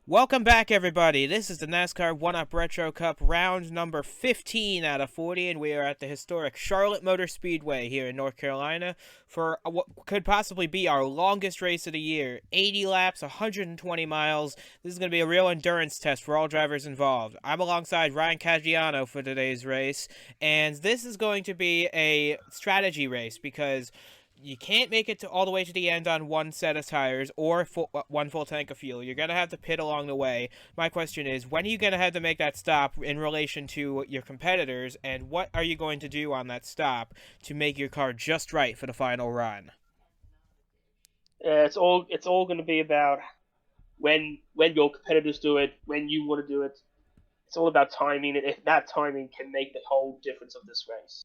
Welcome back, everybody. This is the NASCAR 1-Up Retro Cup round number 15 out of 40, and we are at the historic Charlotte Motor Speedway here in North Carolina for what could possibly be our longest race of the year. 80 laps, 120 miles. This is going to be a real endurance test for all drivers involved. I'm alongside Ryan Caggiano for today's race, and this is going to be a strategy race because you can't make it all the way to the end on one set of tires or one full tank of fuel. You're going to have to pit along the way. My question is, when are you going to have to make that stop in relation to your competitors, and what are you going to do on that stop to make your car just right for the final run? Yeah, it's all going to be about when your competitors do it, when you want to do it. It's all about timing, and if that timing can make the whole difference of this race.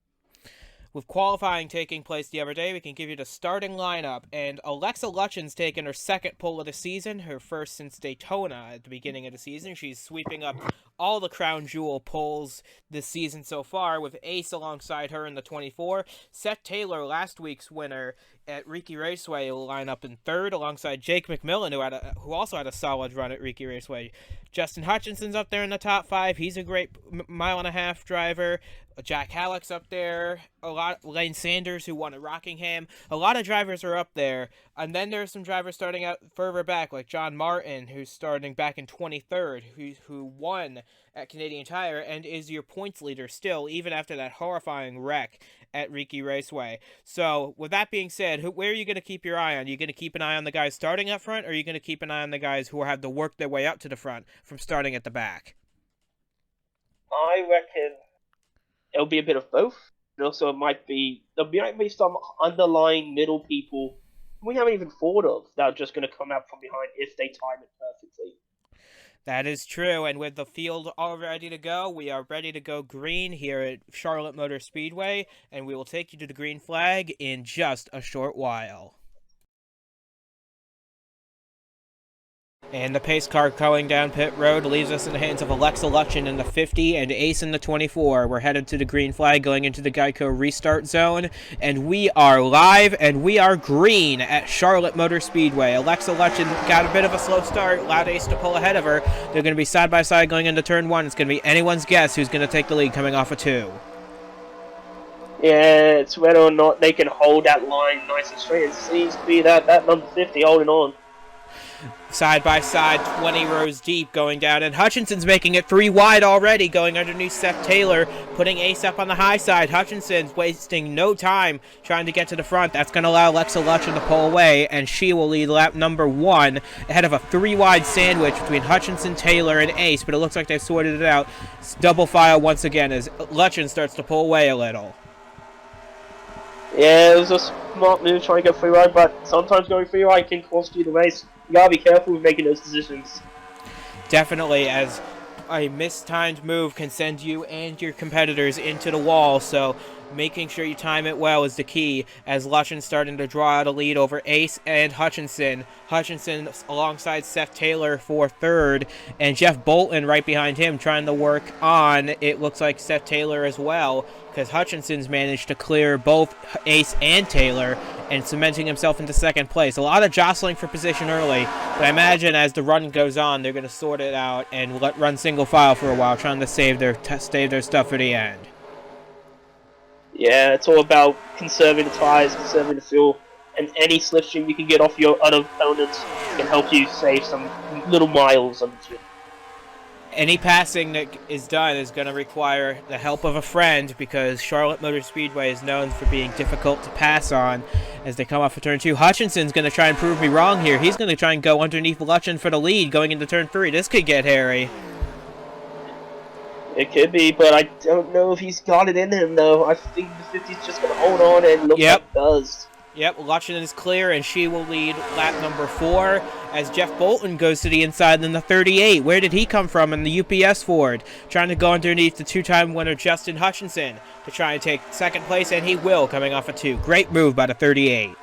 With qualifying taking place the other day, we can give you the starting lineup. And Alexa Lutchen's taken her second pole of the season, her first since Daytona at the beginning of the season. She's sweeping up all the crown jewel poles this season so far, with Ace alongside her in the 24. Seth Taylor, last week's winner at RiKi Raceway, will line up in third alongside Jake McMillan, who also had a solid run at RiKi Raceway. Justin Hutchinson's up there in the top five. He's a great mile-and-a-half driver. Jack Halleck's up there. Lane Sanders, who won at Rockingham. A lot of drivers are up there. And then there's some drivers starting out further back, like John Martin, who's starting back in 23rd, who won at Canadian Tire and is your points leader still, even after that horrifying wreck at RiKi Raceway. So, with that being said, where are you going to keep your eye on? Are you going to keep an eye on the guys starting up front, or are you going to keep an eye on the guys who have to work their way up to the front from starting at the back? I reckon it'll be a bit of both. And also, there might be some underlying middle people we haven't even thought of that are just going to come out from behind if they time it perfectly. That is true, and with the field all ready to go, we are ready to go green here at Charlotte Motor Speedway, and we will take you to the green flag in just a short while. And the pace car going down pit road leaves us in the hands of Alexa Lutchen in the 50 and Ace in the 24. We're headed to the green flag going into the Geico restart zone. And we are live and we are green at Charlotte Motor Speedway. Alexa Lutchen got a bit of a slow start, allowed Ace to pull ahead of her. They're going to be side by side going into turn one. It's going to be anyone's guess who's going to take the lead coming off of two. Yeah, it's whether or not they can hold that line nice and straight. It seems to be that number 50 holding on. Side by side, 20 rows deep going down, and Hutchinson's making it 3 wide already, going underneath Seth Taylor, putting Ace up on the high side. Hutchinson's wasting no time trying to get to the front. That's going to allow Alexa Lutchen to pull away, and she will lead lap number 1 ahead of a 3-wide sandwich between Hutchinson, Taylor, and Ace, but it looks like they've sorted it out. It's double file once again as Lutchen starts to pull away a little. Yeah, it was a smart move trying to go free ride, but sometimes going free ride can cost you the race. You gotta be careful with making those decisions. Definitely, as a mistimed move can send you and your competitors into the wall, so making sure you time it well is the key, as Lutchen's starting to draw out a lead over Ace and Hutchinson. Hutchinson alongside Seth Taylor for third, and Jeff Bolton right behind him trying to work on, it looks like, Seth Taylor as well, because Hutchinson's managed to clear both Ace and Taylor and cementing himself into second place. A lot of jostling for position early, but I imagine as the run goes on, they're going to sort it out and run single file for a while, trying to save their stuff for the end. Yeah, it's all about conserving the tires, conserving the fuel, and any slipstream you can get off your other opponents can help you save some little miles on the field. Any passing that is done is going to require the help of a friend, because Charlotte Motor Speedway is known for being difficult to pass on as they come off of turn 2. Hutchinson's going to try and prove me wrong here. He's going to try and go underneath Lutchen for the lead going into turn 3. This could get hairy. It could be, but I don't know if he's got it in him, though. I think the 50's just going to hold on, and look like it does. Yep, Lutchen is clear, and she will lead lap number 4 as Jeff Bolton goes to the inside in the 38. Where did he come from in the UPS Ford? Trying to go underneath the 2-time winner Justin Hutchinson to try and take second place, and he will, coming off of 2. Great move by the 38.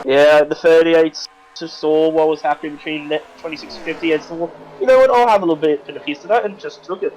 Yeah, the 38 just saw what was happening between 26 and 50 and thought, you know what, I'll have a little bit of a piece of that, and just took it.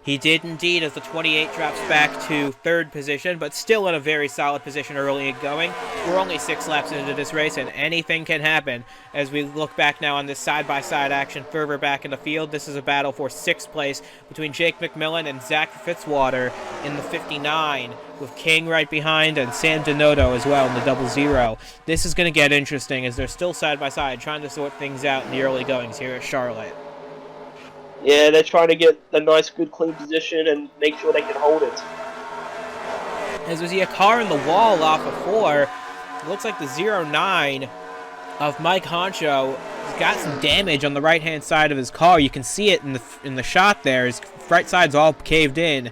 He did indeed, as the 28 drops back to third position, but still in a very solid position early going. We're only 6 laps into this race, and anything can happen. As we look back now on this side-by-side action further back in the field, this is a battle for 6th place between Jake McMillan and Zach Fitzwater in the 59, with King right behind and Sam Donato as well in the 00. This is going to get interesting as they're still side-by-side trying to sort things out in the early goings here at Charlotte. Yeah, they're trying to get a nice, good, clean position and make sure they can hold it. As we see a car in the wall off of 4, it looks like the 09 of Mike Honcho has got some damage on the right-hand side of his car. You can see it in the shot there. His right side's all caved in.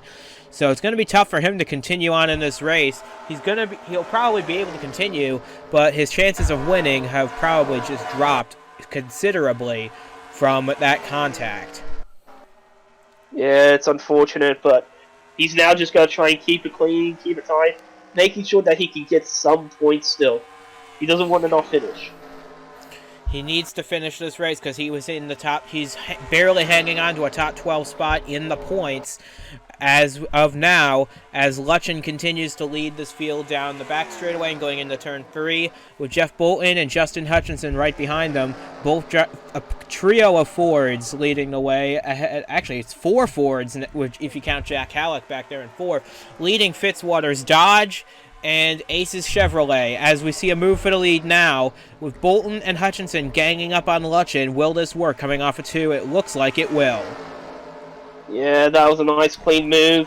So it's going to be tough for him to continue on in this race. He'll probably be able to continue, but his chances of winning have probably just dropped considerably from that contact. Yeah, it's unfortunate, but he's now just got to try and keep it clean, keep it tight, making sure that he can get some points still. He doesn't want to not finish. He needs to finish this race because he was in the top. He's barely hanging on to a top 12 spot in the points as of now, as Lutchen continues to lead this field down the back straightaway and going into turn 3, with Jeff Bolton and Justin Hutchinson right behind them. Both a trio of Fords leading the way. Actually, it's 4 Fords, if you count Jack Halleck back there in 4, leading Fitzwater's Dodge and Ace's Chevrolet, as we see a move for the lead now, with Bolton and Hutchinson ganging up on Lutchen. Will this work? Coming off of 2, it looks like it will. Yeah, that was a nice, clean move.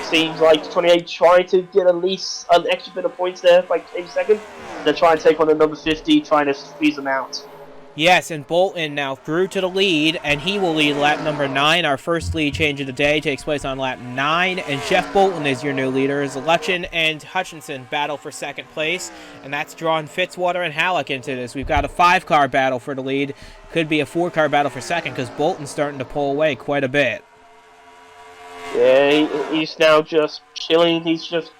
Seems like 28 trying to get at least an extra bit of points there, like 8 seconds. They're trying to take on the number 50, trying to squeeze them out. Yes, and Bolton now through to the lead, and he will lead lap number 9. Our first lead change of the day takes place on lap 9, and Jeff Bolton is your new leader as Lutchen and Hutchinson battle for second place, and that's drawn Fitzwater and Halleck into this. We've got a 5-car battle for the lead. Could be a 4-car battle for second because Bolton's starting to pull away quite a bit. Yeah, he's now just chilling. He's just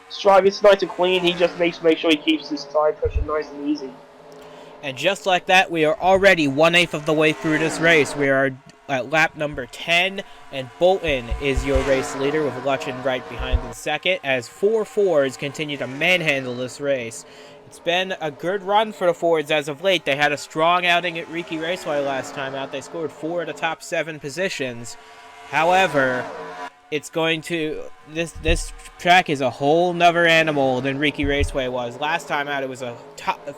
striving. It's nice and clean. He just makes sure he keeps his tire pressure nice and easy. And just like that, we are already 1/8 of the way through this race. We are at lap number 10, and Bolton is your race leader with Lutchen right behind in second, as 4 Fords continue to manhandle this race. It's been a good run for the Fords as of late. They had a strong outing at RiKi Raceway last time out. They scored 4 of the top 7 positions. However, it's going to this track is a whole nother animal than RiKi Raceway was. Last time out, it was a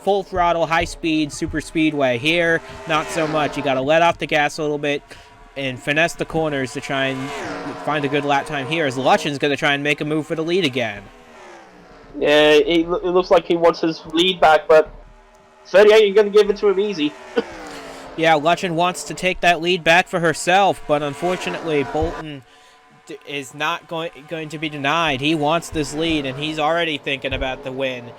full throttle, high speed, super speedway. Here, not so much. You got to let off the gas a little bit and finesse the corners to try and find a good lap time here, as Lutchen's going to try and make a move for the lead again. Yeah, it looks like he wants his lead back, but 38, you're going to give it to him easy. Yeah, Lutchen wants to take that lead back for herself, but unfortunately, Bolton is not going to be denied. He wants this lead, and he's already thinking about the win,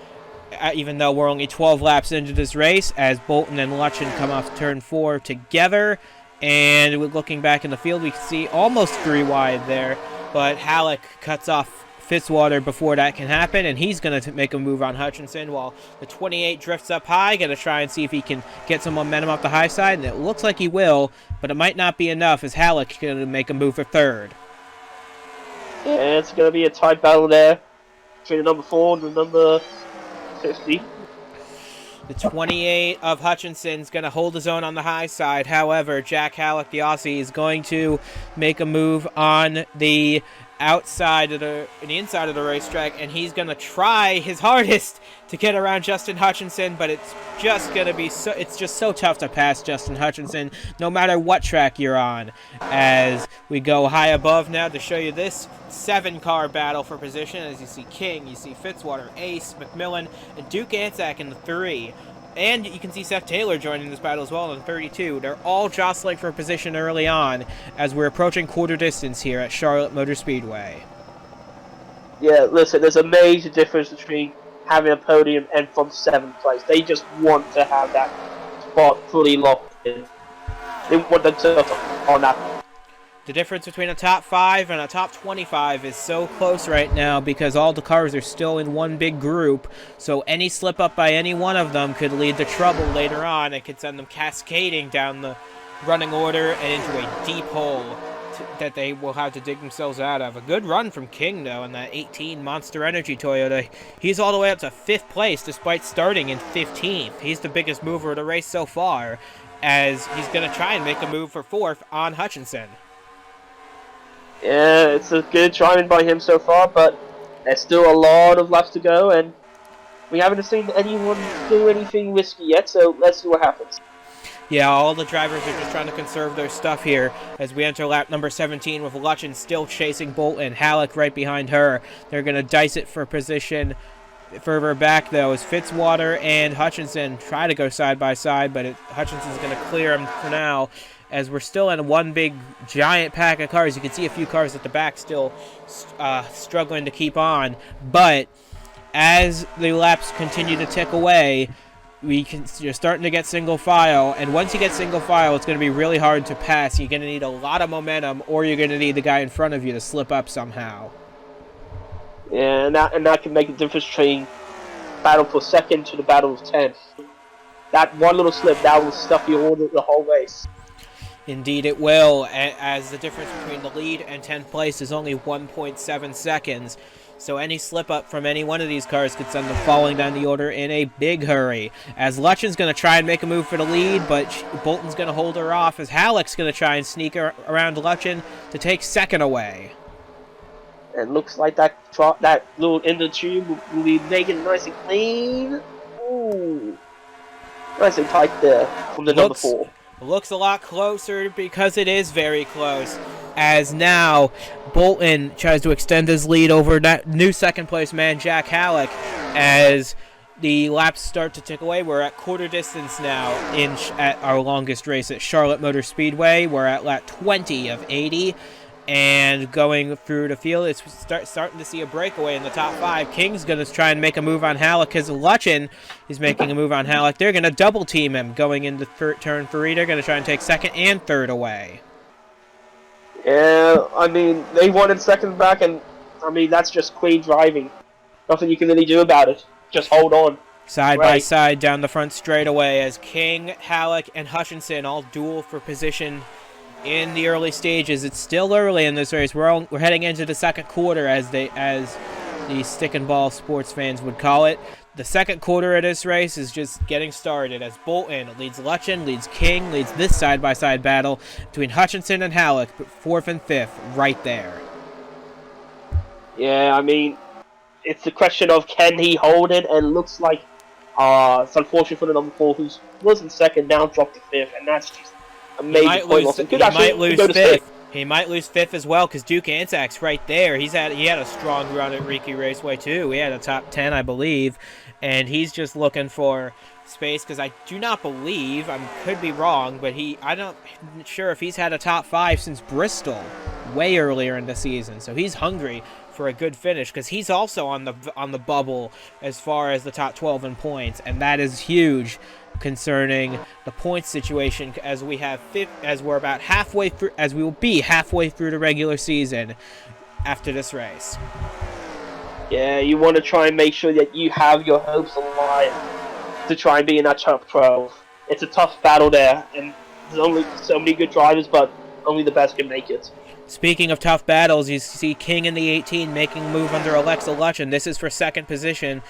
even though we're only 12 laps into this race, as Bolton and Lutchen come off turn 4 together. And looking back in the field, we can see almost 3 wide there, but Halleck cuts off Fitzwater before that can happen, and he's going to make a move on Hutchinson, while the 28 drifts up high, going to try and see if he can get some momentum off the high side, and it looks like he will, but it might not be enough, as Halleck's going to make a move for third. Yeah, it's going to be a tight battle there between the number 4 and the number 50. The 28 of Hutchinson's going to hold his own on the high side. However, Jack Halleck, the Aussie, is going to make a move on the inside of the racetrack, and he's going to try his hardest to get around Justin Hutchinson, but it's just so tough to pass Justin Hutchinson no matter what track you're on. As we go high above now to show you this 7-car battle for position, as you see King, you see Fitzwater, Ace, McMillan, and Duke Anzac in the 3. And you can see Seth Taylor joining this battle as well in 32. They're all jostling for position early on as we're approaching quarter distance here at Charlotte Motor Speedway. Yeah, listen, there's a major difference between having a podium and from 7th place. They just want to have that spot fully locked in. They want them to on that. The difference between a top 5 and a top 25 is so close right now because all the cars are still in one big group, so any slip up by any one of them could lead to trouble later on. It could send them cascading down the running order and into a deep hole that they will have to dig themselves out of. A good run from King, though, in that 18 Monster Energy Toyota. He's all the way up to 5th place, despite starting in 15th. He's the biggest mover of the race so far, as he's going to try and make a move for 4th on Hutchinson. Yeah, it's a good driving by him so far, but there's still a lot of laps to go, and we haven't seen anyone do anything risky yet, so let's see what happens. Yeah, all the drivers are just trying to conserve their stuff here as we enter lap number 17 with Lutchen still chasing Bolton. Halleck right behind her. They're going to dice it for position further back, though, as Fitzwater and Hutchinson try to go side by side, but Hutchinson's going to clear him for now as we're still in one big giant pack of cars. You can see a few cars at the back still struggling to keep on, but as the laps continue to tick away, you're starting to get single file, and once you get single file, it's going to be really hard to pass. You're going to need a lot of momentum, or you're going to need the guy in front of you to slip up somehow. Yeah, and that can make the difference between battle for 2nd to the battle of 10th. That one little slip, that will stuff you all the whole race. Indeed it will, as the difference between the lead and 10th place is only 1.7 seconds. So any slip-up from any one of these cars could send them falling down the order in a big hurry. As Lutchen's going to try and make a move for the lead, but Bolton's going to hold her off, as Halleck's going to try and sneak around Lutchen to take 2nd away. And looks like that little end of the tube will be making nice and clean. Ooh. Nice and tight there from the number 4. Looks a lot closer because it is very close, as now Bolton tries to extend his lead over that new 2nd place man Jack Halleck as the laps start to tick away. We're at quarter distance now at our longest race at Charlotte Motor Speedway. We're at lap 20 of 80. And going through the field, it's starting to see a breakaway in the top 5. King's going to try and make a move on Halleck because Lutchen is making a move on Halleck. They're going to double team him going into turn 3. They're going to try and take 2nd and 3rd away. Yeah, I mean, they wanted 2nd back, and I mean, that's just clean driving. Nothing you can really do about it. Just hold on. Side by side down the front straightaway as King, Halleck, and Hutchinson all duel for position in the early stages. It's still early in this race. We're heading into the 2nd quarter, as the stick and ball sports fans would call it. The 2nd quarter of this race is just getting started as Bolton leads Lutchen, leads King, leads this side-by-side battle between Hutchinson and Halleck, 4th and 5th right there. Yeah, I mean, it's the question of can he hold it, and looks like it's unfortunate for the number 4 who was in 2nd, now dropped to 5th, and that's just amazing. He might lose 5th. He might lose 5th as well because Duke Anzac's right there. He had a strong run at RiKi Raceway too. He had a top 10, I believe, and he's just looking for space because I do not believe, I could be wrong, but I'm not sure if he's had a top 5 since Bristol, way earlier in the season. So he's hungry for a good finish because he's also on the bubble as far as the top 12 in points, and that is huge concerning the points situation as we will be halfway through the regular season after this race. Yeah, you want to try and make sure that you have your hopes alive to try and be in that top 12. It's a tough battle there, and there's only so many good drivers, but only the best can make it. Speaking of tough battles, you see King in the 18 making a move under Alexa Lutchen. This is for 2nd position.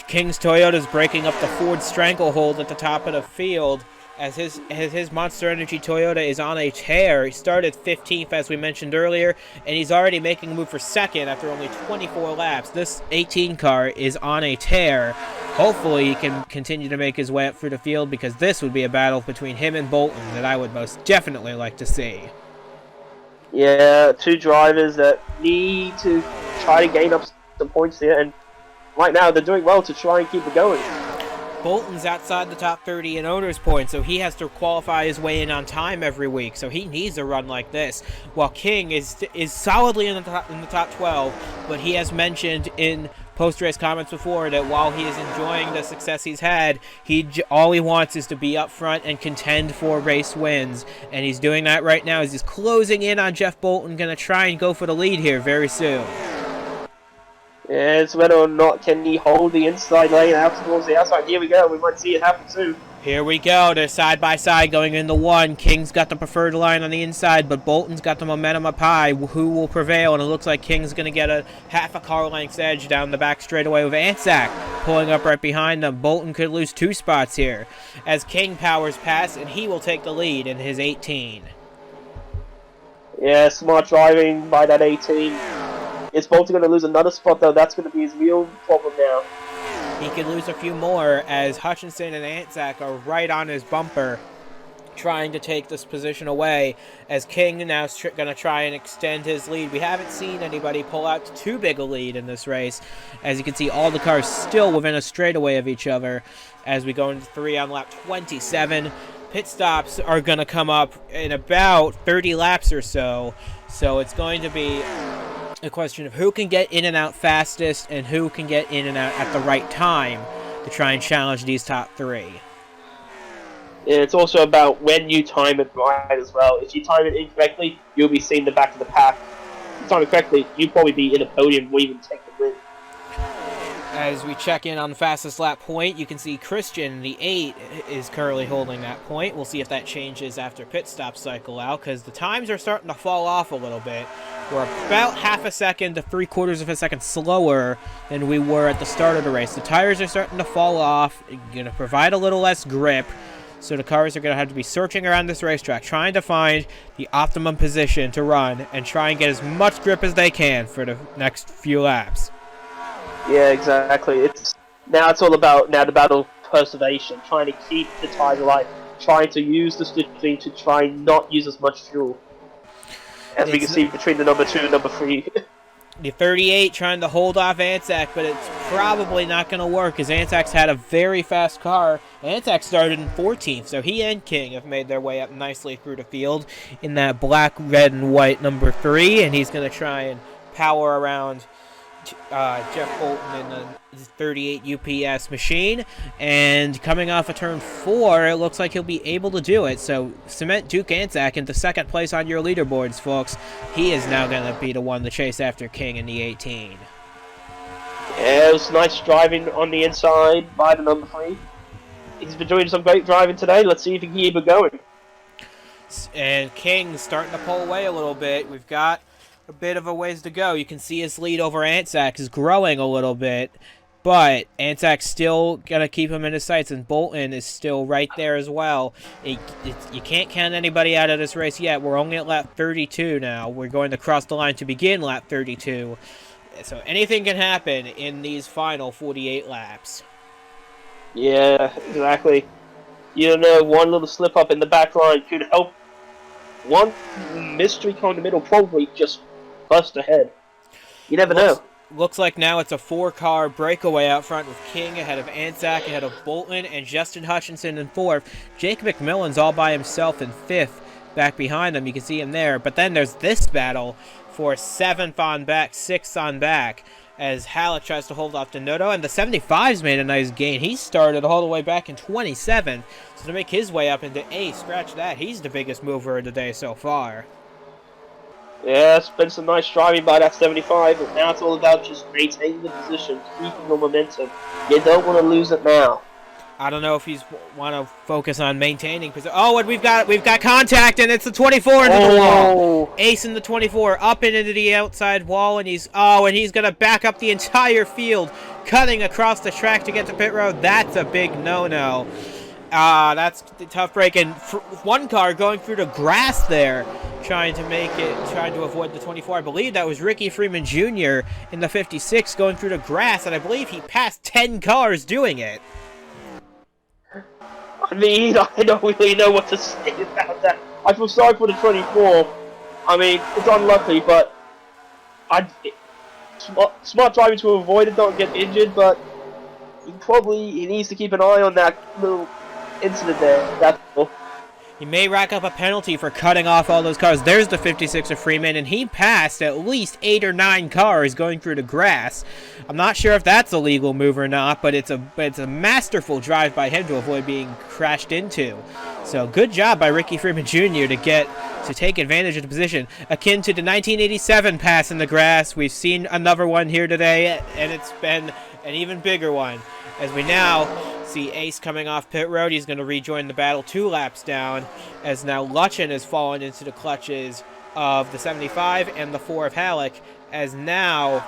King's Toyota is breaking up the Ford stranglehold at the top of the field as his Monster Energy Toyota is on a tear. He started 15th, as we mentioned earlier, and he's already making a move for 2nd after only 24 laps. This 18 car is on a tear. Hopefully he can continue to make his way up through the field, because this would be a battle between him and Bolton that I would most definitely like to see. Yeah, 2 drivers that need to try to gain up some points here, and right now they're doing well to try and keep it going. Bolton's outside the top 30 in owner's points, so he has to qualify his way in on time every week, so he needs a run like this. While King is solidly in the top 12, but he has mentioned in post-race comments before that while he is enjoying the success he's had, all he wants is to be up front and contend for race wins, and he's doing that right now as he's closing in on Jeff Bolton, going to try and go for the lead here very soon. Yeah, it's whether or not can he hold the inside lane out towards the outside. Here we go, we might see it happen soon. Here we go. They're side by side going into one. King's got the preferred line on the inside, but Bolton's got the momentum up high. Who will prevail? And it looks like King's going to get a half a car length's edge down the back straightaway with Anzac pulling up right behind them. Bolton could lose 2 spots here as King powers past, and he will take the lead in his 18. Yeah, smart driving by that 18. Is Bolton going to lose another spot, though? That's going to be his real problem now. He could lose a few more as Hutchinson and Anzac are right on his bumper trying to take this position away as King now is going to try and extend his lead. We haven't seen anybody pull out too big a lead in this race. As you can see, all the cars still within a straightaway of each other as we go into 3 on lap 27. Pit stops are going to come up in about 30 laps or so. So it's going to be a question of who can get in and out fastest and who can get in and out at the right time to try and challenge these top 3. It's also about when you time it right as well. If you time it incorrectly, you'll be seeing the back of the pack. If you time it correctly, you'll probably be in a podium or even take the win. As we check in on the fastest lap point, you can see Christian, the 8, is currently holding that point. We'll see if that changes after pit stop cycle out, because the times are starting to fall off a little bit. We're about half a second to 3/4 of a second slower than we were at the start of the race. The tires are starting to fall off, going to provide a little less grip, so the cars are going to have to be searching around this racetrack, trying to find the optimum position to run and try and get as much grip as they can for the next few laps. Yeah, exactly. It's all about the battle of preservation, trying to keep the tires alive, trying to use the slipstream to try and not use as much fuel. As we can see between the number 2 and number 3. The 38 trying to hold off Anzac, but it's probably not going to work as Anzac's had a very fast car. Anzac started in 14th, so he and King have made their way up nicely through the field in that black, red, and white number 3, and he's going to try and power around Jeff Bolton in the 38 UPS machine, and coming off of turn 4, it looks like he'll be able to do it. So cement Duke Anzac into 2nd place on your leaderboards, folks. He is now going to be the one to chase after King in the 18. Yeah, it was nice driving on the inside by the number 3. He's been doing some great driving today. Let's see if he can keep it going. And King's starting to pull away a little bit. We've got a bit of a ways to go. You can see his lead over Anzac is growing a little bit, but Anzac's still going to keep him in his sights, and Bolton is still right there as well. You can't count anybody out of this race yet. We're only at lap 32 now. We're going to cross the line to begin lap 32. So anything can happen in these final 48 laps. Yeah, exactly. You don't know, one little slip up in the back line could help. One mystery car in the middle probably just bust ahead. You never know. Looks like now it's a 4-car breakaway out front with King ahead of Anzac, ahead of Bolton, and Justin Hutchinson in 4th. Jake McMillan's all by himself in 5th back behind them. You can see him there. But then there's this battle for 7th on back, 6th on back, as Halleck tries to hold off Denoto, and the 75's made a nice gain. He started all the way back in 27th, so to make his way up into 8th, scratch that, he's the biggest mover of the day so far. Yeah, it's been some nice driving by that 75, but now it's all about just maintaining the position, keeping the momentum. You don't want to lose it now. I don't know if he's want to focus on maintaining position. Oh, and we've got contact, and it's the 24 into the wall. Ace in the 24 up and into the outside wall, and he's gonna back up the entire field, cutting across the track to get to pit road. That's a big no-no. That's the tough break, and one car going through the grass there, trying to avoid the 24. I believe that was RiKi Freeman Jr. in the 56 going through the grass, and I believe he passed 10 cars doing it. I mean, I don't really know what to say about that. I feel sorry for the 24. I mean, it's unlucky, but smart driving to avoid it, don't get injured, but he needs to keep an eye on that little incident there. That's all. He may rack up a penalty for cutting off all those cars. There's the 56 of Freeman, and he passed at least 8 or 9 cars going through the grass. I'm not sure if that's a legal move or not, but it's a masterful drive by him to avoid being crashed into. So good job by RiKi Freeman Jr. to take advantage of the position. Akin to the 1987 pass in the grass, we've seen another one here today, and it's been an even bigger one, as we now see Ace coming off pit road. He's going to rejoin the battle 2 laps down, as now Lutchen has fallen into the clutches of the 75 and the 4 of Halleck, as now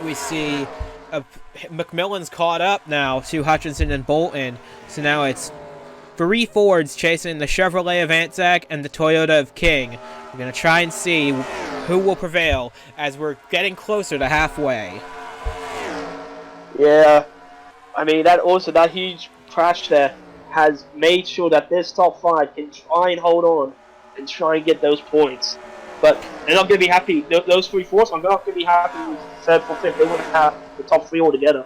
we see McMillan's caught up now to Hutchinson and Bolton. So now it's 3 Fords chasing the Chevrolet of Anzac and the Toyota of King. We're going to try and see who will prevail as we're getting closer to halfway. Yeah, I mean, that huge crash there has made sure that this top 5 can try and hold on and try and get those points. But they're not going to be happy. Those 3 Fords are not going to be happy with 3rd, 4th, 5th. They want to have the top 3 altogether.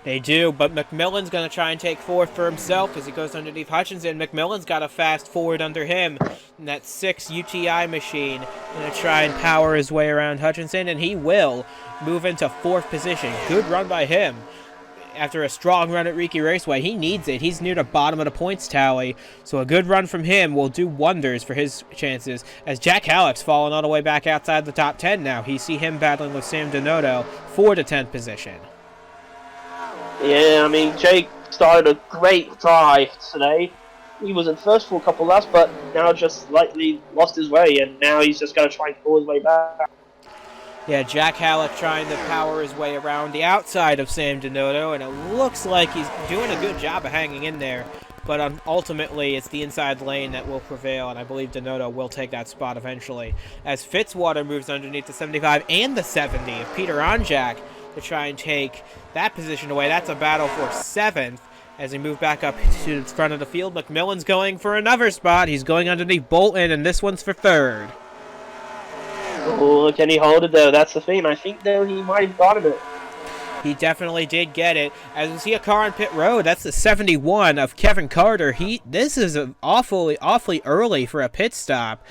They do, but McMillan's going to try and take 4th for himself as he goes underneath Hutchinson. McMillan's got a fast forward under him in that 6 UTI machine. Going to try and power his way around Hutchinson, and he will move into 4th position. Good run by him. After a strong run at RiKi Raceway, he needs it. He's near the bottom of the points tally, so a good run from him will do wonders for his chances. As Jack Halleck's fallen all the way back outside the top 10 now. You see him battling with Sam Donato for the 10th position. Yeah, I mean, Jake started a great drive today. He was in first for a couple laps, but now just slightly lost his way, and now he's just got to try and pull his way back. Yeah, Jack Halleck trying to power his way around the outside of Sam Donato, and it looks like he's doing a good job of hanging in there. But ultimately, it's the inside lane that will prevail, and I believe Donato will take that spot eventually. As Fitzwater moves underneath the 75 and the 70 of Peter Onjak to try and take that position away. That's a battle for 7th. As we move back up to the front of the field, McMillan's going for another spot. He's going underneath Bolton, and this one's for 3rd. Oh, can he hold it, though? That's the thing. I think, though, he might have gotten it. He definitely did get it. As we see a car on pit road, that's the 71 of Kevin Carter. This is awfully early for a pit stop.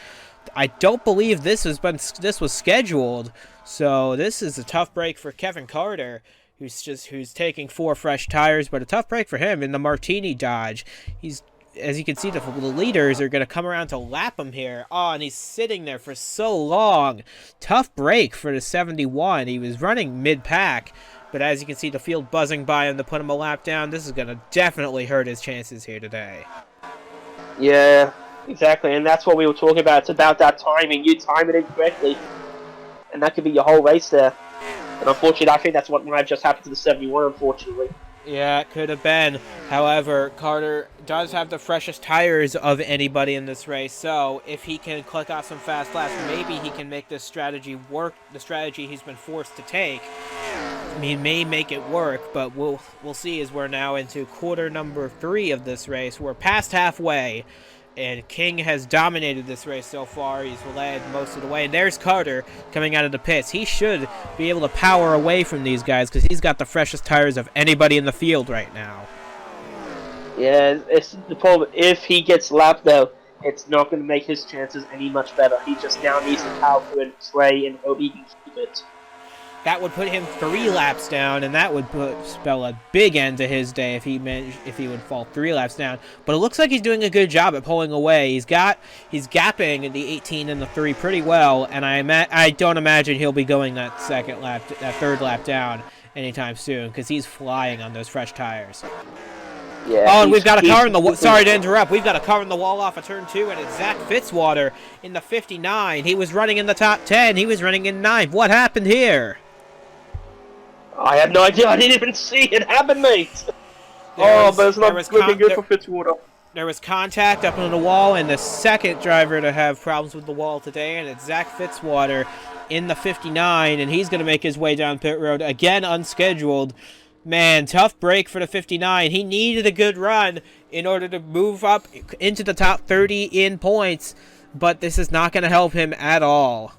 I don't believe this was scheduled, so this is a tough break for Kevin Carter, who's taking 4 fresh tires, but a tough break for him in the Martini Dodge. As you can see, the leaders are going to come around to lap him here. Oh, and he's sitting there for so long. Tough break for the 71. He was running mid-pack, but as you can see, the field buzzing by him to put him a lap down. This is going to definitely hurt his chances here today. Yeah, exactly, and that's what we were talking about. It's about that timing. You time it incorrectly, and that could be your whole race there. And unfortunately, I think that's what might have just happened to the 71, unfortunately. Yeah, it could have been. However, Carter does have the freshest tires of anybody in this race, so if he can click off some fast laps, maybe he can make this strategy work, the strategy he's been forced to take. He may make it work, but we'll see as we're now into quarter number 3 of this race. We're past halfway, and King has dominated this race so far. He's led most of the way. And there's Carter coming out of the pits. He should be able to power away from these guys because he's got the freshest tires of anybody in the field right now. Yeah, it's the problem. If he gets lapped, though, it's not going to make his chances any much better. He just now needs to power through and pray and hope he can keep it. That would put him 3 laps down, and that would spell a big end to his day if he would fall 3 laps down. But it looks like he's doing a good job at pulling away. He's gapping the 18 and the 3 pretty well, and I don't imagine he'll be going that 3rd lap down anytime soon because he's flying on those fresh tires. Yeah, oh, and we've got a car in the wall. Sorry to interrupt. We've got a car in the wall off of turn 2, and it's Zach Fitzwater in the 59. He was running in the top 10. He was running in 9th. What happened here? I have no idea. I didn't even see it happen, mate. But it's not looking good for Fitzwater. There was contact up on the wall, and the second driver to have problems with the wall today, and it's Zach Fitzwater in the 59, and he's going to make his way down pit road, again unscheduled. Man, tough break for the 59. He needed a good run in order to move up into the top 30 in points, but this is not going to help him at all.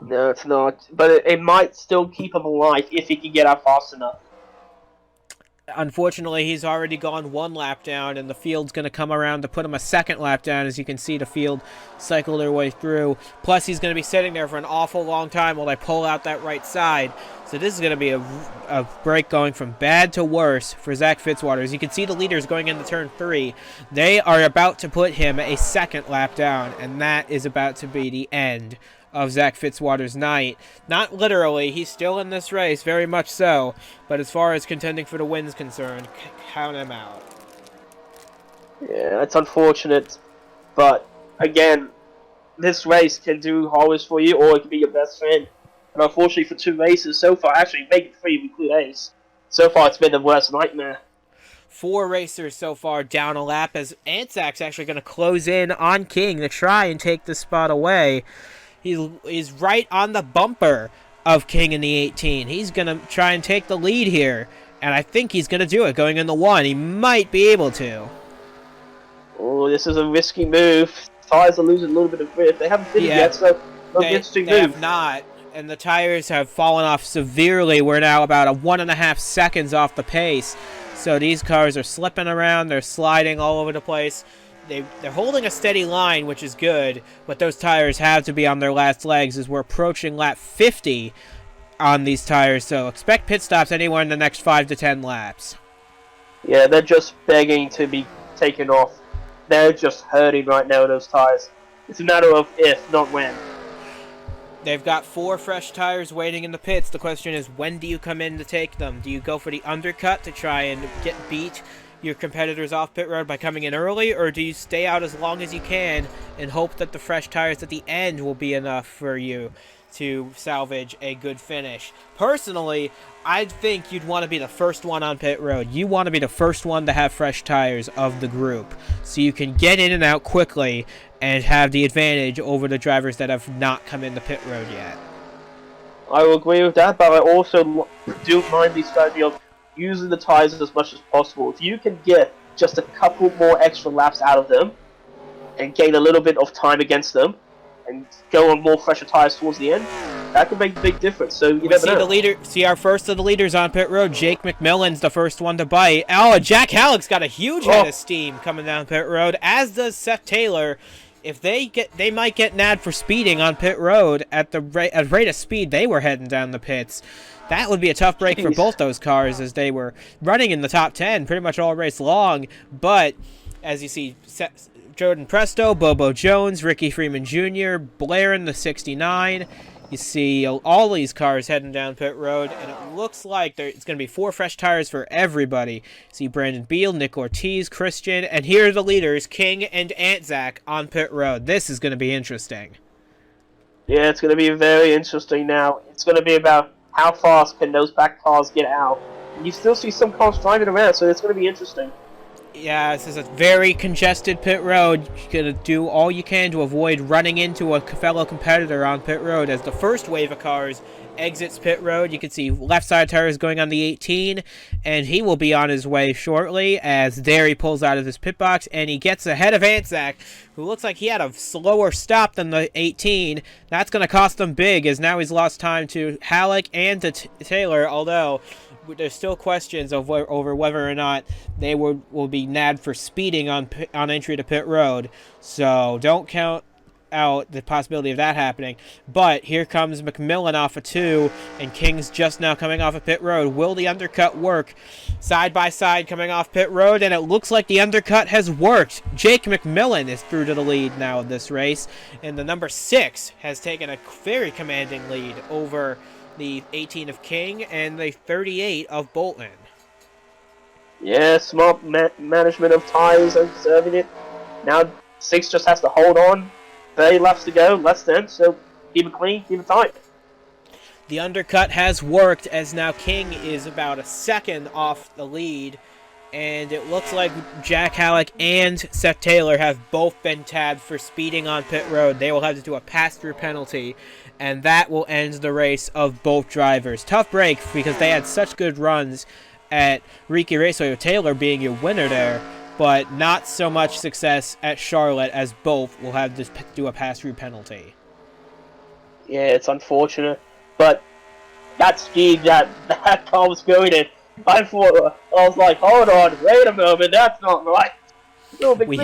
No, it's not. But it might still keep him alive if he can get out fast enough. Unfortunately, he's already gone 1 lap down, and the field's going to come around to put him a 2nd lap down. As you can see, the field cycle their way through. Plus, he's going to be sitting there for an awful long time while they pull out that right side. So this is going to be a break going from bad to worse for Zach Fitzwater. As you can see, the leaders going into turn 3. They are about to put him a 2nd lap down, and that is about to be the end of Zach Fitzwater's night. Not literally, he's still in this race, very much so, but as far as contending for the win's concerned, count him out. Yeah, it's unfortunate, but again, this race can do horrors for you, or it can be your best friend. And unfortunately, for 2 races so far, actually make it 3 if we include Ace. So far, it's been the worst nightmare. 4 racers so far down a lap, as Anzac's actually going to close in on King to try and take the spot away. He's right on the bumper of King in the 18. He's going to try and take the lead here, and I think he's going to do it going in the 1. He might be able to. Oh, this is a risky move. Tires are losing a little bit of grip. They haven't finished yet, so interesting move. They have not, and the tires have fallen off severely. We're now about 1.5 seconds off the pace. So these cars are slipping around. They're sliding all over the place. They're holding a steady line, which is good, but those tires have to be on their last legs as we're approaching lap 50 on these tires. So expect pit stops anywhere in the next 5 to 10 laps. Yeah, they're just begging to be taken off. They're just hurting right now, those tires. It's a matter of if, not when. They've got 4 fresh tires waiting in the pits. The question is, when do you come in to take them? Do you go for the undercut to try and beat your competitors off pit road by coming in early, or do you stay out as long as you can and hope that the fresh tires at the end will be enough for you to salvage a good finish? Personally, I think you'd want to be the first one on pit road. You want to be the first one to have fresh tires of the group, so you can get in and out quickly and have the advantage over the drivers that have not come in the pit road yet. I will agree with that, but I also do mind these guys using the tires as much as possible. If you can get just a couple more extra laps out of them and gain a little bit of time against them and go on more fresher tires towards the end, that can make a big difference. So you never know. See our first of the leaders on pit road. Jake McMillan's the first one to bite. Oh, Jack Halleck's got a huge head of steam coming down pit road, as does Seth Taylor. If they might get nabbed for speeding on pit road at the rate of speed they were heading down the pits. That would be a tough break for both those cars, as they were running in the top 10 pretty much all race long. But as you see, Jordan Presto, Bobo Jones, Ricky Freeman Jr., Blair in the 69. You see all these cars heading down pit road, and it looks like it's going to be 4 fresh tires for everybody. You see Brandon Beal, Nick Ortiz, Christian, and here are the leaders, King and Anzac on pit road. This is going to be interesting. Yeah, it's going to be very interesting now. It's going to be about how fast can those back cars get out. And you still see some cars driving around, so it's going to be interesting. Yeah, this is a very congested pit road. You're going to do all you can to avoid running into a fellow competitor on pit road. As the first wave of cars exits pit road, you can see left side tires going on the 18, and he will be on his way shortly as Derry pulls out of his pit box, and he gets ahead of Anzac, who looks like he had a slower stop than the 18. That's going to cost him big, as now he's lost time to Halleck and to Taylor, although there's still questions over whether or not they will be nabbed for speeding on entry to pit road. So don't count out the possibility of that happening. But here comes McMillan off of 2, and King's just now coming off of pit road. Will the undercut work? Side by side coming off pit road, and it looks like the undercut has worked. Jake McMillan is through to the lead now of this race, and the number 6 has taken a very commanding lead over the 18 of King and the 38 of Bolton. Yeah, smart management of tires and serving it. Now 6 just has to hold on. 30 laps to go, less than, so keep it clean, keep it tight. The undercut has worked, as now King is about a second off the lead, and it looks like Jack Halleck and Seth Taylor have both been tabbed for speeding on pit road. They will have to do a pass-through penalty, and that will end the race of both drivers. Tough break, because they had such good runs at RiKi Raceway, with Taylor being your winner there, but not so much success at Charlotte, as both will have to do a pass-through penalty. Yeah, it's unfortunate, but that speed that car was going in, I was like, hold on, wait a moment, that's not right. We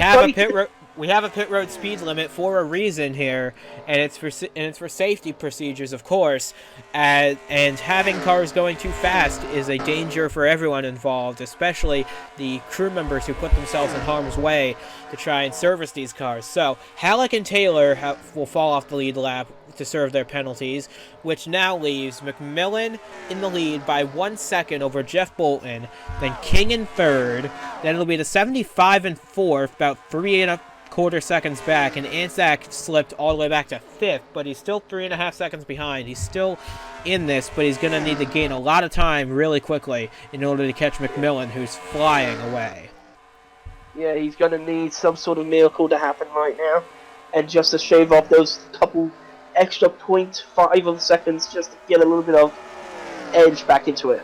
have a pit road speed limit for a reason here, and it's for safety procedures, of course. And having cars going too fast is a danger for everyone involved, especially the crew members who put themselves in harm's way. to try and service these cars. So Halleck and Taylor will fall off the lead lap to serve their penalties, which now leaves McMillan in the lead by 1 second over Jeff Bolton, then King in third, then it'll be the 75 in fourth, about 3.25 seconds back, and Anzac slipped all the way back to fifth, but he's still 3.5 seconds behind. He's still in this, but he's going to need to gain a lot of time really quickly in order to catch McMillan, who's flying away. Yeah, he's going to need some sort of miracle to happen right now, and just to shave off those couple extra 0.5 of seconds just to get a little bit of edge back into it.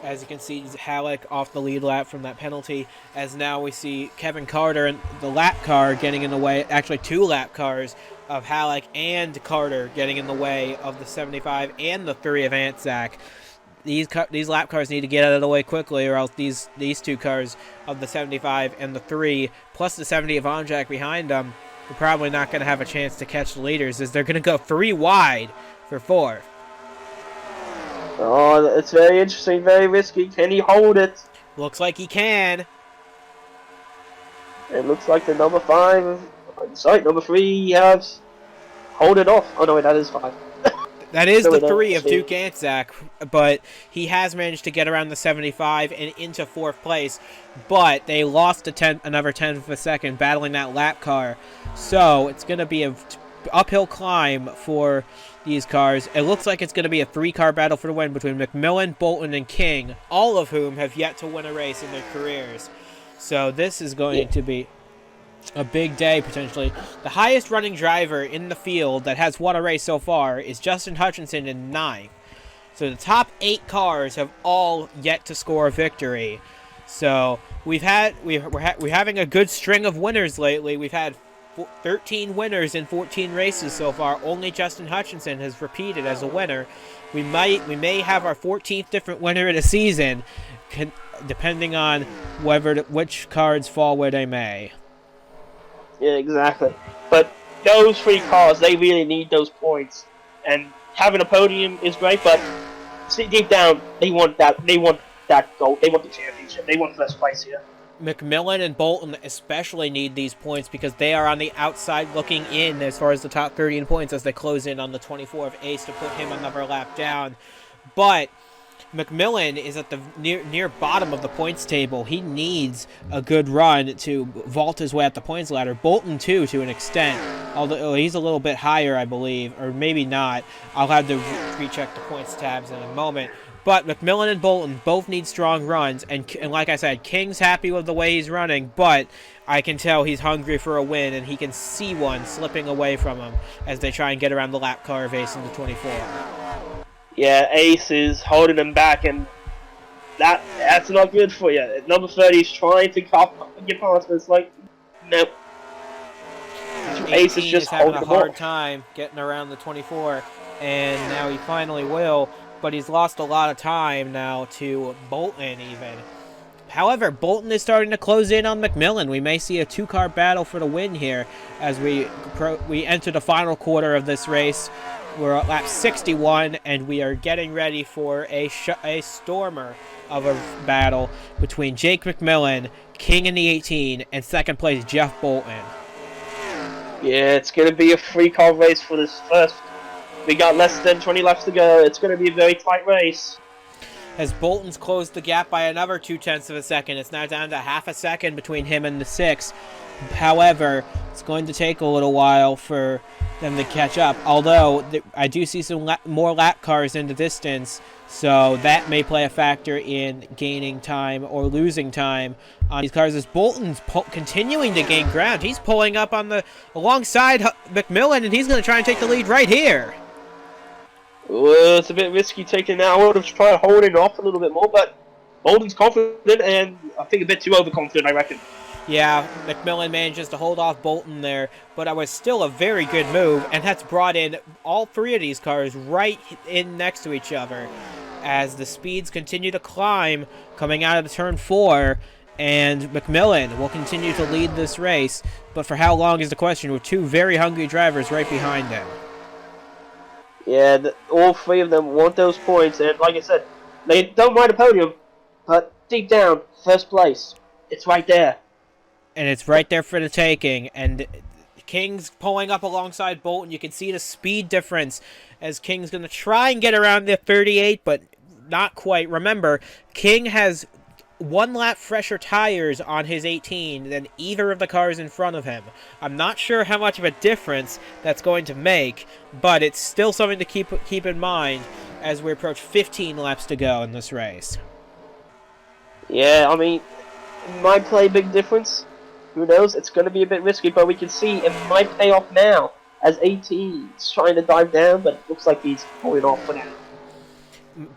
As you can see, Halleck off the lead lap from that penalty, as now we see Kevin Carter and the lap car getting in the way, actually 2 lap cars of Halleck and Carter getting in the way of the 75 and the 3 of Anzac. These lap cars need to get out of the way quickly, or else these 2 cars of the 75 and the 3, plus the 70 of Anzac behind them, are probably not going to have a chance to catch the leaders, as they're going to go 3 wide for 4th. Oh, it's very interesting, very risky. Can he hold it? Looks like he can. It looks like the number 5, sorry, number 3 has hold it off. Oh no, wait, that is 5. That is the 3 of Duke Anzac, but he has managed to get around the 75 and into 4th place, but they lost another 10th of a second battling that lap car. So it's going to be an uphill climb for these cars. It looks like it's going to be a 3-car battle for the win between McMillan, Bolton, and King, all of whom have yet to win a race in their careers. So this is going to be a big day, potentially. The highest running driver in the field that has won a race so far is Justin Hutchinson in 9th. So the top 8 cars have all yet to score a victory. So we're having a good string of winners lately. We've had 13 winners in 14 races so far. Only Justin Hutchinson has repeated as a winner. We may have our 14th different winner of the season, depending on which cards fall where they may. Yeah, exactly. But those 3 cars, they really need those points. And having a podium is great, but deep down, they want that. They want that goal. They want the championship. They want first place here. McMillan and Bolton especially need these points because they are on the outside looking in as far as the top 13 points as they close in on the 24 of Ace to put him another lap down. But McMillan is at the near bottom of the points table. He needs a good run to vault his way up the points ladder. Bolton, too, to an extent. Although he's a little bit higher, I believe. Or maybe not. I'll have to recheck the points tabs in a moment. But McMillan and Bolton both need strong runs. And like I said, King's happy with the way he's running. But I can tell he's hungry for a win. And he can see one slipping away from him as they try and get around the lap car of Ace in the 24. Yeah, Ace is holding him back, and that's not good for you. Number 30 is trying to get past, but it's like, nope. Ace is just having a hard time getting around the 24, and now he finally will, but he's lost a lot of time now to Bolton even. However, Bolton is starting to close in on McMillan. We may see a 2-car battle for the win here as we enter the final quarter of this race. We're at lap 61, and we are getting ready for a stormer of a battle between Jake McMillan, King in the 18, and second place Jeff Bolton. Yeah, it's going to be a 3-car race for this first. We got less than 20 laps to go. It's going to be a very tight race. As Bolton's closed the gap by another 0.2 of a second, it's now down to half a second between him and the 6. However, it's going to take a little while for them to catch up. Although, I do see some more lap cars in the distance, so that may play a factor in gaining time or losing time on these cars. As Bolton's continuing to gain ground, he's pulling up alongside McMillan, and he's going to try and take the lead right here. Well, it's a bit risky taking that. I would have tried holding off a little bit more, but Bolton's confident, and I think a bit too overconfident, I reckon. Yeah, McMillan manages to hold off Bolton there, but it was still a very good move, and that's brought in all 3 of these cars right in next to each other as the speeds continue to climb coming out of the turn 4, and McMillan will continue to lead this race, but for how long is the question, with 2 very hungry drivers right behind him. Yeah, all 3 of them want those points, and like I said, they don't mind a podium, but deep down, first place, it's right there. and it's right there for the taking. And King's pulling up alongside Bolton. You can see the speed difference as King's going to try and get around the 38, but not quite. Remember, King has 1 lap fresher tires on his 18 than either of the cars in front of him. I'm not sure how much of a difference that's going to make, but it's still something to keep in mind as we approach 15 laps to go in this race. Yeah, I mean, it might play a big difference. Who knows? It's going to be a bit risky, but we can see it might pay off now as 18's trying to dive down, but it looks like he's pulling off for now.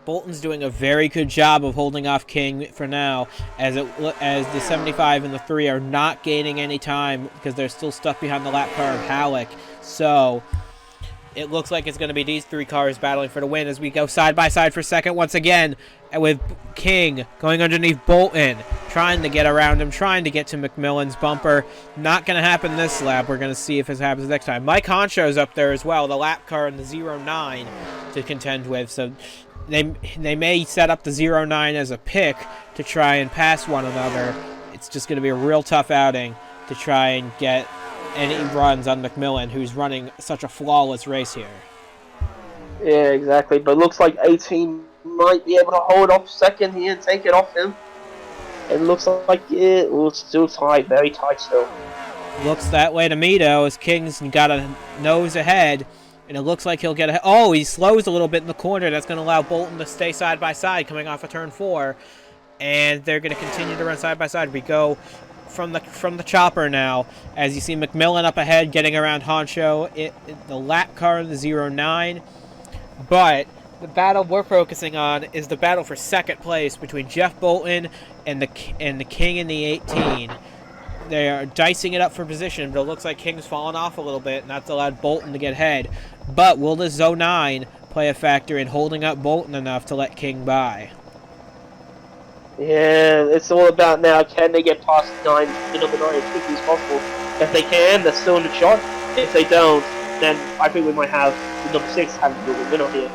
Bolton's doing a very good job of holding off King for now, as the 75 and the 3 are not gaining any time because they're still stuck behind the lap car of Halleck. So it looks like it's going to be these 3 cars battling for the win as we go side by side for second once again, with King going underneath Bolton, trying to get around him, trying to get to McMillan's bumper. Not going to happen this lap. We're going to see if it happens next time. Mike Honcho's up there as well, the lap car in the 09 to contend with. So they may set up the 09 as a pick to try and pass one another. It's just going to be a real tough outing to try and get any runs on McMillan, who's running such a flawless race here. Yeah, exactly. But it looks like 18 might be able to hold off second here and take it off him. It looks like it's still tight, very tight still. Looks that way to me, though, as King's got a nose ahead, and it looks like he'll get ahead. Oh, he slows a little bit in the corner. That's going to allow Bolton to stay side by side coming off of turn 4, and they're going to continue to run side by side. We go from the chopper now, as you see McMillan up ahead getting around Honcho, the lap car in the 09. But the battle we're focusing on is the battle for second place between Jeff Bolton and the King in the 18. They are dicing it up for position, but it looks like King's fallen off a little bit, and that's allowed Bolton to get ahead. But will this 09 play a factor in holding up Bolton enough to let King by? Yeah, it's all about now, can they get past the number 9 as quickly as possible? If they can, they're still in the shot. If they don't, then I think we might have the number 6 having the winner here.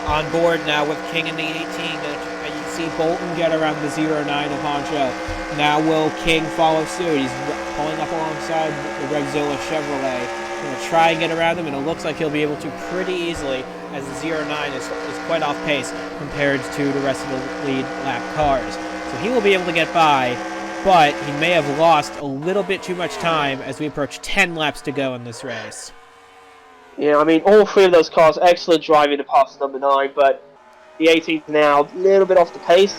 On board now with King in the 18, and you see Bolton get around the 09 of Honcho. Now will King follow suit? He's pulling up alongside the Revzilla Chevrolet. Going to try and get around him, and it looks like he'll be able to pretty easily, as the 09 is quite off pace compared to the rest of the lead lap cars. So he will be able to get by, but he may have lost a little bit too much time as we approach 10 laps to go in this race. Yeah, I mean, all 3 of those cars, excellent driving to pass number 9, but the 18's now a little bit off the pace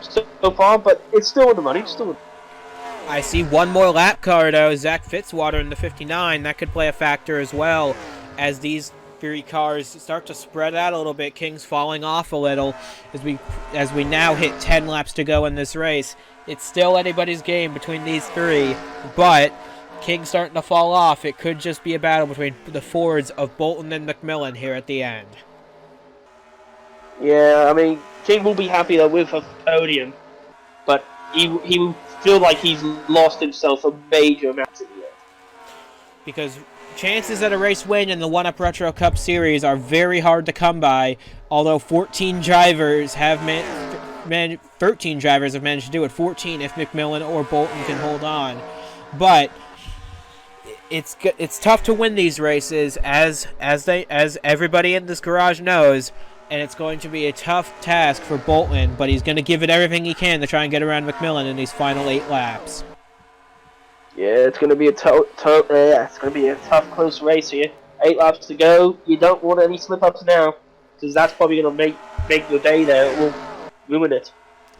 so far, but it's still in the money, I see one more lap car, though, Zach Fitzwater in the 59. That could play a factor as well, as these 3 cars start to spread out a little bit. King's falling off a little as we now hit 10 laps to go in this race. It's still anybody's game between these 3, but King's starting to fall off. It could just be a battle between the Fords of Bolton and McMillan here at the end. Yeah, I mean, King will be happy though with a podium, but he will feel like he's lost himself a major amount in the end. Because chances at a race win in the 1UP Retro Cup Series are very hard to come by, although 13 drivers have 13 drivers have managed to do it. 14 if McMillan or Bolton can hold on. But it's tough to win these races, as everybody in this garage knows, and it's going to be a tough task for Bolton, but he's going to give it everything he can to try and get around McMillan in these final 8 laps. Yeah, it's going to be a tough, close race here. 8 laps to go. You don't want any slip-ups now, because that's probably going to make your day there. It will ruin it.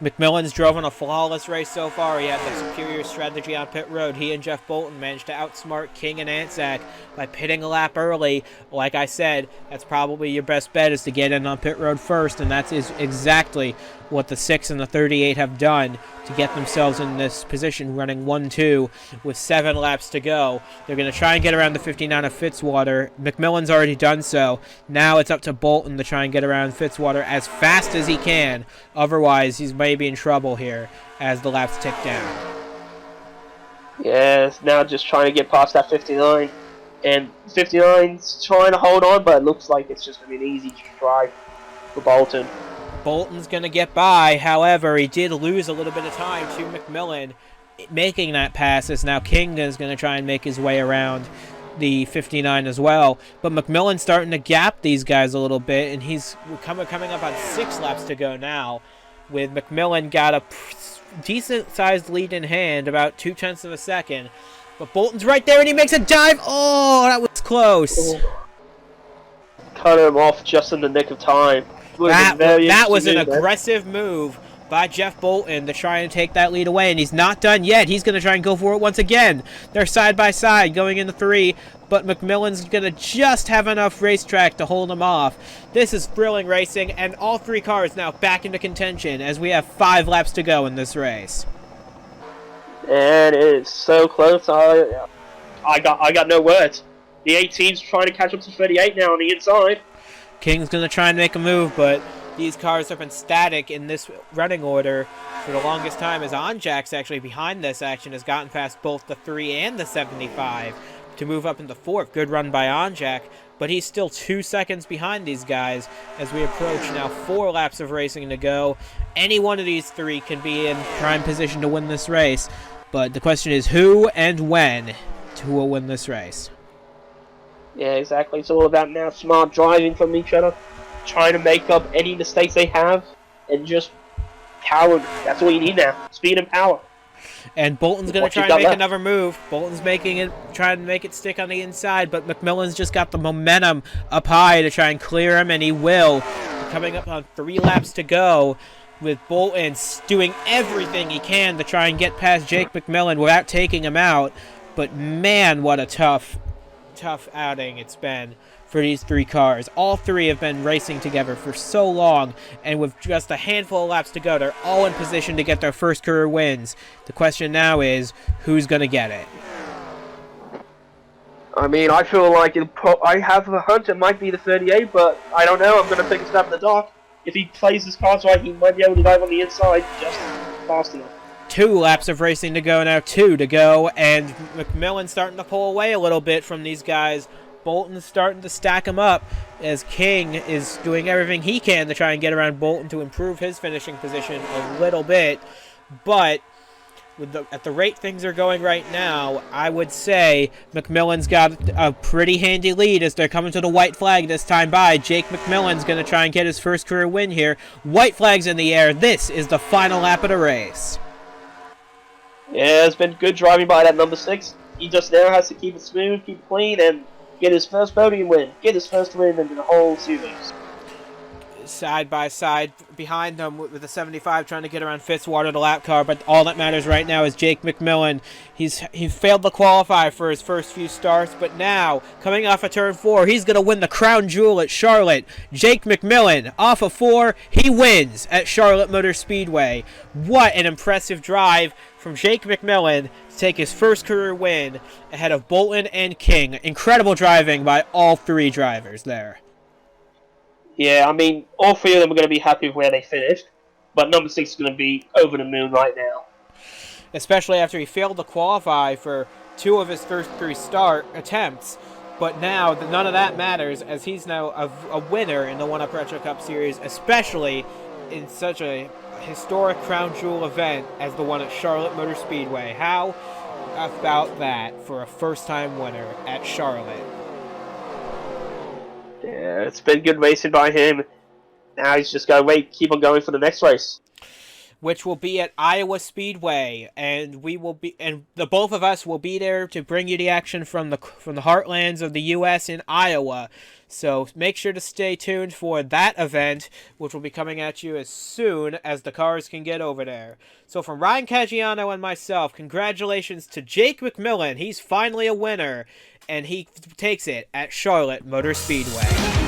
McMillan's driven a flawless race so far. He had the superior strategy on pit road. He and Jeff Bolton managed to outsmart King and Anzac by pitting a lap early. Like I said, that's probably your best bet, is to get in on pit road first, and that is exactly what the 6 and the 38 have done to get themselves in this position, running 1-2 with 7 laps to go. They're going to try and get around the 59 of Fitzwater. McMillan's already done so. Now it's up to Bolton to try and get around Fitzwater as fast as he can. Otherwise, he's maybe in trouble here as the laps tick down. Yeah, it's now just trying to get past that 59. And 59's trying to hold on, but it looks like it's just going to be an easy drive for Bolton. Bolton's going to get by. However, he did lose a little bit of time to McMillan making that pass, as now King is going to try and make his way around the 59 as well. But McMillan's starting to gap these guys a little bit, and he's coming up on 6 laps to go now, with McMillan got a decent-sized lead in hand, about 0.2 of a second. But Bolton's right there, and he makes a dive. Oh, that was close. Cut him off just in the nick of time. That was an aggressive move by Jeff Bolton to try and take that lead away, and he's not done yet. He's going to try and go for it once again. They're side by side going into 3, but McMillan's going to just have enough racetrack to hold him off. This is thrilling racing, and all 3 cars now back into contention as we have 5 laps to go in this race. And it is so close. I got no words. The 18's trying to catch up to 38 now on the inside. King's going to try and make a move, but these cars have been static in this running order for the longest time, as Onjack's actually behind this action has gotten past both the 3 and the 75 to move up into 4th. Good run by Onjack, but he's still 2 seconds behind these guys as we approach now 4 laps of racing to go. Any one of these 3 can be in prime position to win this race, but the question is who and when who will win this race. Yeah, exactly. It's all about now smart driving from each other, trying to make up any mistakes they have, and just power. That's all you need now. Speed and power. And Bolton's going to try and make another move. Bolton's trying to make it stick on the inside, but McMillan's just got the momentum up high to try and clear him, and he will. Coming up on 3 laps to go, with Bolton doing everything he can to try and get past Jake McMillan without taking him out. But man, what a tough outing it's been for these 3 cars. All 3 have been racing together for so long, and with just a handful of laps to go, they're all in position to get their first career wins. The question now is, who's going to get it? I mean, I feel like I have a hunch it might be the 38, but I don't know. I'm going to take a stab in the dark. If he plays his cards right, he might be able to dive on the inside just fast enough. 2 laps of racing to go now, 2 to go, and McMillan's starting to pull away a little bit from these guys. Bolton's starting to stack him up as King is doing everything he can to try and get around Bolton to improve his finishing position a little bit. But at the rate things are going right now, I would say McMillan's got a pretty handy lead as they're coming to the white flag this time by. Jake McMillan's going to try and get his first career win here. White flag's in the air. This is the final lap of the race. Yeah, it's been good driving by that number 6. He just now has to keep it smooth, keep it clean, and get his first podium win. Get his first win in the whole series. Side by side behind them with the 75 trying to get around Fitzwater, the lap car, but all that matters right now is Jake McMillan. He failed to qualify for his first few starts, but now, coming off of turn 4, he's going to win the crown jewel at Charlotte. Jake McMillan, off of 4, he wins at Charlotte Motor Speedway. What an impressive drive from Jake McMillan to take his first career win ahead of Bolton and King. Incredible driving by all 3 drivers there. Yeah, I mean, all 3 of them are going to be happy with where they finished, but number 6 is going to be over the moon right now. Especially after he failed to qualify for 2 of his first 3 start attempts. But now, none of that matters, as he's now a winner in the One Up Retro Cup Series, especially in such a historic crown jewel event as the one at Charlotte Motor Speedway. How about that for a first-time winner at Charlotte? Yeah, it's been good racing by him. Now he's just got to keep on going for the next race, which will be at Iowa Speedway, and the both of us will be there to bring you the action from the heartlands of the U.S. in Iowa. So make sure to stay tuned for that event, which will be coming at you as soon as the cars can get over there. So from Ryan Caggiano and myself, congratulations to Jake McMillan. He's finally a winner, and he takes it at Charlotte Motor Speedway.